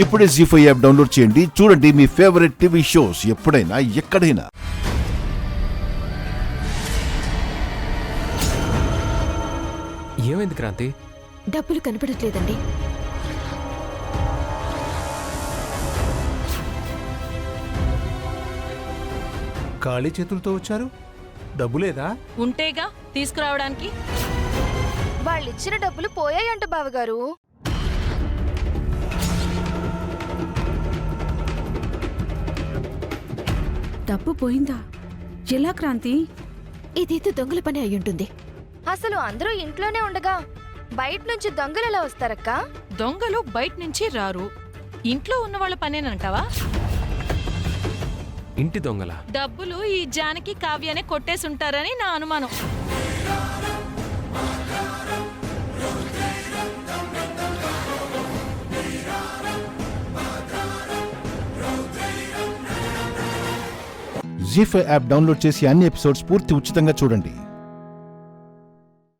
ఇప్పుడే జీ5 app download చేయండి. చూడండి మీ ఫేవరెట్ టీవీ షోస్ ఎప్పుడైనా ఎక్కడైనా. ఏమైంది క్రాంతి? డబ్బులు కనపడట్లేదండి. ఖాళీ చేతులతో వచ్చారు, డబ్బు లేదా? ఉంటేగా తీసుకురావడానికి. వాళ్ళిచ్చిన డబ్బులు పోయాయంట బావగారు. డబ్బు పోయిందా? ఎలా క్రాంతి? ఇదేదో దొంగల పని అయ్యుంటుంది. అసలు అందరూ ఇంట్లోనే ఉండగా బయట నుంచి దొంగలు ఎలా వస్తారక్కా? దొంగలు బయట నుంచి రారు, ఇంట్లో ఉన్న వాళ్ళ పనేనంటావా? ఇంటి దొంగల డబ్బులు ఈ జానకి కావ్యానే కొట్టేసుంటారని నా అనుమానం. జీ5 యాప్ డౌన్లోడ్ చేసి అన్ని ఎపిసోడ్స్ పూర్తి ఉచితంగా చూడండి.